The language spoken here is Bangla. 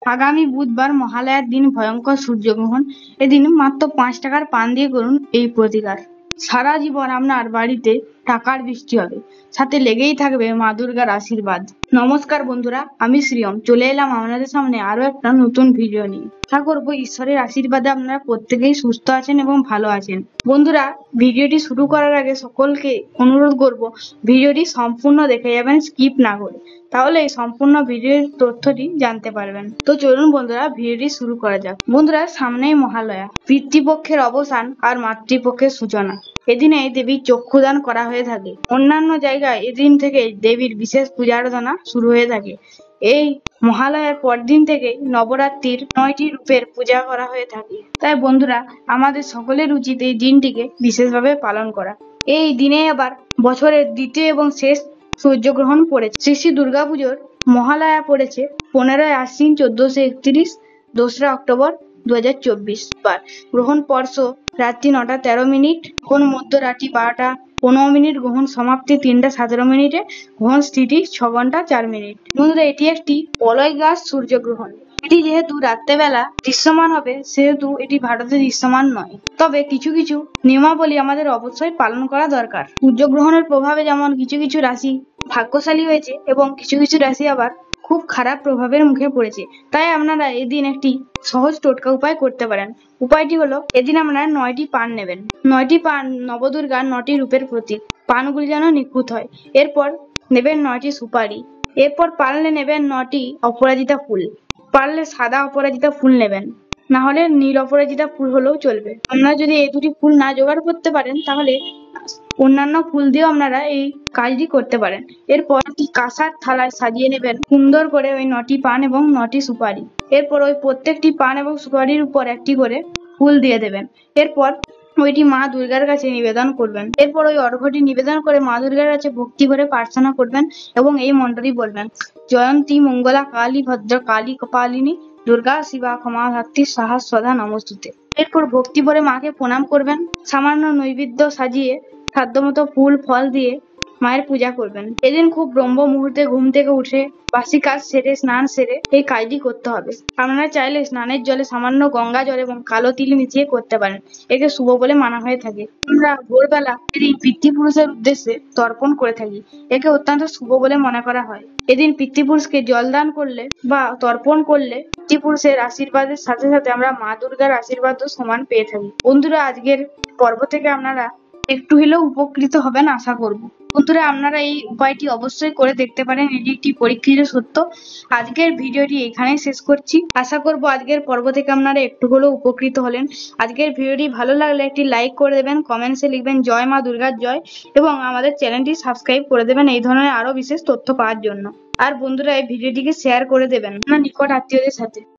আগামী বুধবার মহালয়ার দিন ভয়ঙ্কর সূর্যগ্রহণ। এদিন মাত্র 5 টাকার পান দিয়ে করুন এই প্রতিকার। সারা জীবন আপনার বাড়িতে টাকার বৃষ্টি হবে, সাথে লেগেই থাকবে মা দুর্গার আশীর্বাদ। নমস্কার বন্ধুরা, আমি শ্রিয়ম চলে এলাম আপনাদের সামনে আরো একটা নতুন ভিডিও নিয়ে। আশা করবো ঈশ্বরের আশীর্বাদে আপনারা প্রত্যেকেই সুস্থ আছেন এবং ভালো আছেন। বন্ধুরা, ভিডিওটি শুরু করার আগে সকলকে অনুরোধ করব, ভিডিওটি সম্পূর্ণ দেখে যাবেন, স্কিপ না করে, তাহলে এই সম্পূর্ণ ভিডিওর তথ্যটি জানতে পারবেন। তো চলুন বন্ধুরা, ভিডিওটি শুরু করা যাক। বন্ধুরা, সামনেই মহালয়া, পিতৃপক্ষের অবসান আর মাতৃপক্ষের সূচনা। এদিনে দেবীর চক্ষুদান করা হয়ে থাকে। অন্যান্য জায়গায় এদিন থেকে দেবীর বিশেষ পূজা আরাধনা শুরু হয়ে থাকে। এই মহালয়ার পরদিন থেকে নবরাত্রির 9টি রূপের পূজা করা হয়ে থাকে। তাই বন্ধুরা, আমাদের সকলের উচিত এই দিনটিকে বিশেষভাবে পালন করা। এই দিনে আবার বছরের দ্বিতীয় এবং শেষ সূর্যগ্রহণ পড়েছে। শ্রী শ্রী দুর্গাপুজোর মহালয়া পড়েছে 15ই আশ্বিন 1431, 2রা অক্টোবর 2024। গ্রহণ স্পর্শ রাত্রি 9টা 13 মিনিট, কোন মধ্যরাত্রি 12টা 15 মিনিট, গ্রহণ সমাপ্তি 3টা 17 মিনিটে, গ্রহণ স্থিতি 6 ঘন্টা 4 মিনিট। বন্ধুরা, এটি একটি বলয় গাছ সূর্যগ্রহণ। এটি যেহেতু রাত্রেবেলা দৃশ্যমান হবে, সেহেতু এটি ভারতে দৃশ্যমান নয়। তবে কিছু কিছু নিয়মাবলী আমাদের অবশ্যই পালন করা দরকার। সূর্যগ্রহণের প্রভাবে যেমন কিছু কিছু রাশি ভাগ্যশালী হয়েছে এবং কিছু কিছু রাশি আবার খুব খারাপ প্রভাবের মুখে পড়েছে। তাই আপনারা এদিন একটি সহজ টোটকা উপায় করতে পারেন। উপায়টি হলো, এদিন আপনারা 9টি পান নেবেন। 9টি পান নবদুর্গার 9টি রূপের প্রতীক। পানগুলি যেন নিখুঁত হয়। এরপর নেবেন 9টি সুপারি। এরপর পারলে নেবেন 9টি অপরাজিতা ফুল। পারলে সাদা অপরাজিতা ফুল নেবেন, না হলে নীল অপরাজিতা ফুল হলেও চলবে। আপনারা যদি এই দুটি ফুল না জোগাড় করতে পারেন, তাহলে অন্যান্য ফুল দিয়েও আপনারা এই কাজটি করতে পারেন। এরপর একটি কাঁসার থালায় সাজিয়ে নেবেন সুন্দর করে ওই 9টি পান এবং 9টি সুপারি। এরপর ওই প্রত্যেকটি পান এবং সুপারির উপর একটি করে ফুল দিয়ে দেবেন। এরপর ওইটি মা দুর্গার কাছে নিবেদন করবেন। এরপর ওই অর্ঘ্যটি নিবেদন করে মা দুর্গার কাছে ভক্তি ভরে প্রার্থনা করবেন এবং এই মন্ত্রটি বলবেন: জয়ন্তী মঙ্গলা কালী ভদ্র কালী কপালিনী দুর্গা শিবা ক্ষমা ধাত্রী সহস্রধা নমস্তুতে। এরপর ভক্তি ভরে মাকে প্রণাম করবেন। সামান্য নৈবেদ্য সাজিয়ে সাধ্যমতো ফুল ফল দিয়ে মায়ের পূজা করবেন। এদিন খুব ব্রহ্ম মুহূর্তে ঘুম থেকে উঠে বাসি কাজ সেরে স্নান সেরে এই কাজটি করতে হবে। আপনারা চাইলে স্নানের জলে সামান্য গঙ্গা জল এবং কালো তিল মিশিয়ে করতে পারেন। একে শুভ বলে মানা হয়ে থাকে। আমরা ভোরবেলা এই পিতৃপুরুষের উদ্দেশ্যে তর্পণ করে থাকি। একে অত্যন্ত শুভ বলে মনে করা হয়। এদিন পিতৃপুরুষকে জল দান করলে বা তর্পণ করলে পিতৃপুরুষের আশীর্বাদের সাথে সাথে আমরা মা দুর্গার আশীর্বাদও সমান পেয়ে থাকি। বন্ধুরা, আজকের পর্ব থেকে আপনারা একটু হলেও উপকৃত হবেন আশা করব। বন্ধুরা, আপনারা এই উপায়টি অবশ্যই করে দেখতে পারেন। এটি একটি পরীক্ষিত সত্য। আজকের ভিডিওটি এখানেই শেষ করছি। আশা করব আজকের পর্ব থেকে আপনারা একটু হলেও উপকৃত হলেন। আজকের ভিডিওটি ভালো লাগলে একটি লাইক করে দেবেন, কমেন্টসে লিখবেন জয় মা দুর্গার জয়, এবং আমাদের চ্যানেলটি সাবস্ক্রাইব করে দেবেন এই ধরনের আরো বিশেষ তথ্য পাওয়ার জন্য। আর বন্ধুরা, এই ভিডিওটিকে শেয়ার করে দেবেন আপনার নিকট আত্মীয়দের সাথে।